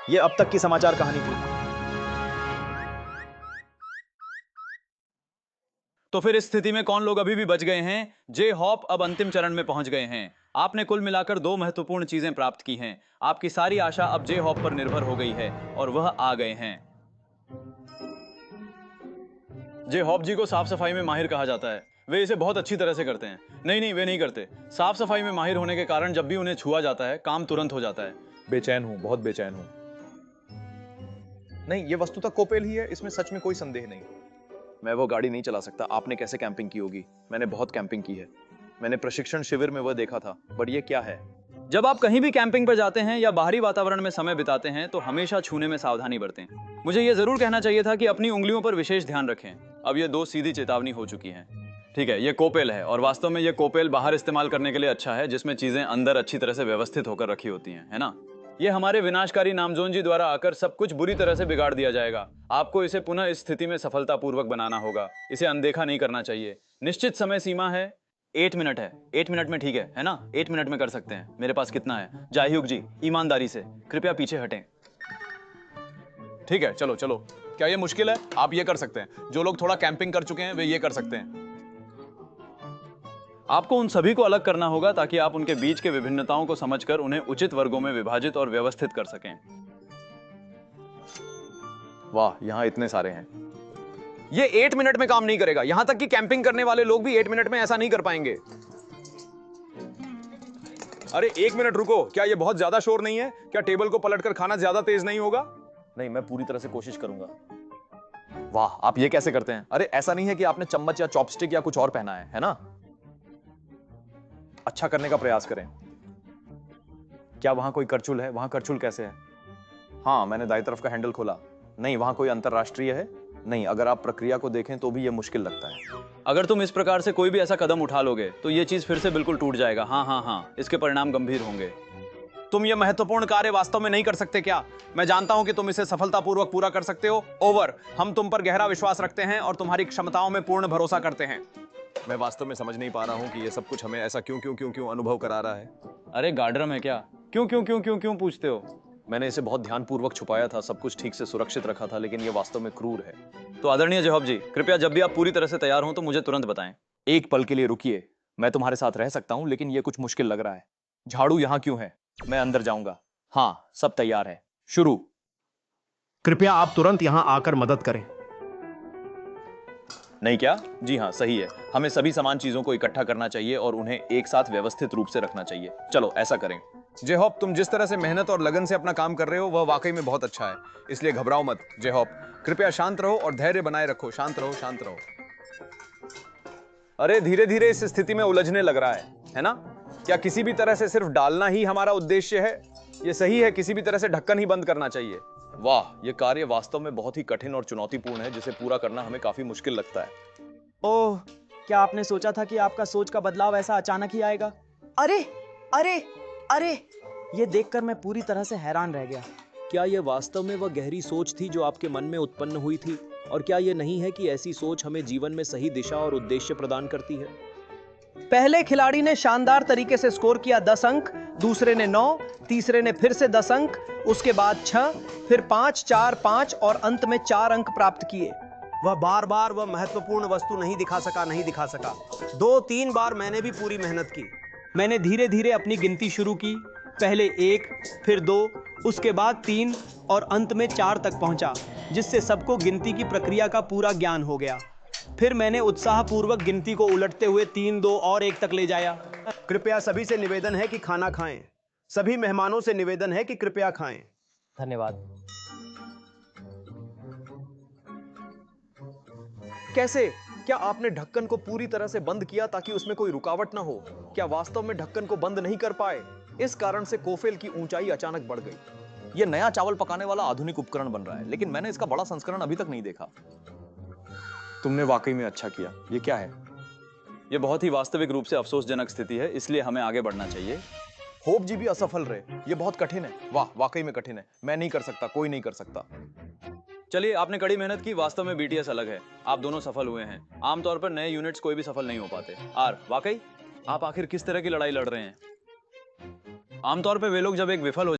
ये अब तक की समाचार कहानी थी। तो फिर इस स्थिति में कौन लोग अभी भी बच गए हैं? जे हॉप अब अंतिम चरण में पहुंच गए हैं। आपने कुल मिलाकर 2 महत्वपूर्ण चीजें प्राप्त की हैं। आपकी सारी आशा अब जे हॉप पर निर्भर हो गई है और वह आ गए हैं। जे हॉप जी को साफ सफाई में माहिर कहा जाता है। वे इसे बहुत अच्छी तरह से करते हैं। नहीं, वे नहीं करते। साफ सफाई में माहिर होने के कारण जब भी उन्हें छुआ जाता है, काम तुरंत हो जाता है। बेचैन हूं, बहुत बेचैन हूं। नहीं, ये वस्तुतः कोपेल ही है, इसमें सच में कोई संदेह नहीं। मैं वो गाड़ी नहीं चला सकता। आपने कैसे कैंपिंग की होगी? मैंने बहुत कैंपिंग की है। मैंने प्रशिक्षण शिविर में वह देखा था। बट ये क्या है? जब आप कहीं भी कैंपिंग पर जाते हैं या बाहरी वातावरण में समय बिताते हैं तो हमेशा छूने में सावधानी बरतें। मुझे यह जरूर कहना चाहिए था कि अपनी उंगलियों पर विशेष ध्यान रखें। अब ये 2 सीधी चेतावनी हो चुकी हैं। ठीक है, ये कोपेल है और वास्तव में ये कोपेल बाहर इस्तेमाल करने के लिए अच्छा है, जिसमें चीजें अंदर अच्छी तरह से व्यवस्थित होकर रखी होती हैं, है ना? ये हमारे विनाशकारी नामजोन जी द्वारा आकर सब कुछ बुरी तरह से बिगाड़ दिया जाएगा। आपको इसे पुनः इस स्थिति में सफलतापूर्वक बनाना होगा। इसे अनदेखा नहीं करना चाहिए। निश्चित समय सीमा है, 8 मिनट है। 8 मिनट में ठीक है ना? 8 मिनट में कर सकते हैं। मेरे पास कितना है? जाह्युक जी, ईमानदारी से कृपया पीछे हटें। ठीक है, चलो चलो। क्या ये मुश्किल है? आप ये कर सकते हैं। जो लोग थोड़ा कैंपिंग कर चुके हैं वे ये कर सकते हैं। आपको उन सभी को अलग करना होगा ताकि आप उनके बीच के विभिन्नताओं को समझकर उन्हें उचित वर्गों में विभाजित और व्यवस्थित कर सकें। वाह, यहाँ इतने सारे हैं। ये 8 मिनट में काम नहीं करेगा। यहां तक कि कैंपिंग करने वाले लोग भी 8 मिनट में ऐसा नहीं कर पाएंगे। अरे 1 मिनट रुको। क्या ये बहुत ज्यादा शोर नहीं है? क्या टेबल को पलटकर खाना ज्यादा तेज नहीं होगा? नहीं, मैं पूरी तरह से कोशिश करूंगा। वाह, आप ये कैसे करते हैं? अरे ऐसा नहीं है कि आपने चम्मच या चॉपस्टिक या कुछ और पहना है ना? अच्छा करने का प्रयास करें। क्या वहां कोई करचुल है? वहां करचुल कैसे है? हाँ, मैंने दाईं तरफ का हैंडल खोला। नहीं, वहां कोई अंतरराष्ट्रीय है? नहीं, अगर आप प्रक्रिया को देखें तो भी यह मुश्किल लगता है। अगर तुम इस प्रकार से कोई भी ऐसा कदम उठा लोगे तो ये चीज फिर से बिल्कुल टूट जाएगा। हाँ, इसके परिणाम गंभीर होंगे। तुम यह महत्वपूर्ण कार्य वास्तव में नहीं कर सकते क्या? मैं जानता हूं कि तुम इसे सफलतापूर्वक पूरा कर सकते हो। ओवर। हम तुम पर गहरा विश्वास रखते हैं और तुम्हारी क्षमताओं में पूर्ण भरोसा करते हैं। मैं वास्तव में समझ नहीं पा रहा हूं कि यह सब कुछ हमें ऐसा क्यों अनुभव करा रहा है। अरे गार्डरम है क्या? क्यों पूछते हो? मैंने इसे बहुत ध्यानपूर्वक छुपाया था, सब कुछ ठीक से सुरक्षित रखा था, लेकिन यह वास्तव में क्रूर है। तो आदरणीय जवाब जी, कृपया जब भी आप पूरी तरह से तैयार हों तो मुझे तुरंत बताएं। एक पल के लिए रुकिए। मैं तुम्हारे साथ रह सकता हूं, लेकिन यह कुछ मुश्किल लग रहा है। झाड़ू यहां क्यों है? मैं अंदर जाऊंगा। हाँ, सब तैयार है। शुरू। कृपया आप तुरंत यहां आकर मदद करें। नहीं क्या? जी हाँ, सही है। हमें सभी समान चीजों को इकट्ठा करना चाहिए और उन्हें एक साथ व्यवस्थित रूप से रखना चाहिए। चलो ऐसा करें। जेहॉप, तुम जिस तरह से मेहनत और लगन से अपना काम कर रहे हो वह वाकई में बहुत अच्छा है, इसलिए घबराओ मत। जेहॉप, कृपया शांत रहो और धैर्य बनाए रखो। शांत रहो, शांत रहो। अरे धीरे धीरे इस स्थिति में उलझने लग रहा है ना? क्या किसी भी तरह से सिर्फ डालना ही हमारा उद्देश्य है? यह सही है, किसी भी तरह से ढक्कन ही बंद करना चाहिए। वाह, यह कार्य वास्तव में बहुत ही कठिन और चुनौतीपूर्ण है, जिसे पूरा करना हमें काफी मुश्किल लगता है। ओह, क्या आपने सोचा था कि आपका सोच का बदलाव ऐसा अचानक ही आएगा? अरे अरे अरे, ये देखकर मैं पूरी तरह से हैरान रह गया। क्या यह वास्तव में वह गहरी सोच थी जो आपके मन में उत्पन्न हुई थी? और क्या यह नहीं है कि ऐसी सोच हमें जीवन में सही दिशा और उद्देश्य प्रदान करती है? पहले खिलाड़ी ने शानदार तरीके से स्कोर किया 10 अंक, दूसरे ने 9, तीसरे ने फिर से 10 अंक, उसके बाद 6, फिर 5, 4, 5 और अंत में 4 अंक प्राप्त किए। वह बार बार वह महत्वपूर्ण वस्तु नहीं दिखा सका। 2-3 बार मैंने भी पूरी मेहनत की। मैंने धीरे धीरे अपनी गिनती शुरू की। पहले 1, फिर 2, उसके बाद 3 और अंत में 4 तक पहुंचा, जिससे सबको गिनती की प्रक्रिया का पूरा ज्ञान हो गया। फिर मैंने उत्साहपूर्वक गिनती को उलटते हुए 3, 2 और 1 तक ले जाया। कृपया सभी से निवेदन है कि खाना खाएं। सभी मेहमानों से निवेदन है कि कृपया खाएं। धन्यवाद। कैसे? क्या आपने ढक्कन को पूरी तरह से बंद किया ताकि उसमें कोई रुकावट ना हो? क्या वास्तव में ढक्कन को बंद नहीं कर पाए? इस कारण से कोफेल की ऊंचाई अचानक बढ़ गई। यह नया चावल पकाने वाला आधुनिक उपकरण बन रहा है, लेकिन मैंने इसका बड़ा संस्करण अभी तक नहीं देखा। तुमने वाकई में अच्छा किया। यह क्या है? यह बहुत ही वास्तविक रूप से अफसोसजनक स्थिति है, इसलिए हमें आगे बढ़ना चाहिए। होप जी भी असफल रहे। यह बहुत कठिन है। वाह, वाकई में कठिन है। मैं नहीं कर सकता, कोई नहीं कर सकता। चलिए, आपने कड़ी मेहनत की। वास्तव में बीटीएस अलग है। आप दोनों सफल हुए हैं। आमतौर पर नए यूनिट्स कोई भी सफल नहीं हो पाते। वाकई आप आखिर किस तरह की लड़ाई लड़ रहे हैं? आमतौर पर वे लोग जब एक विफल हो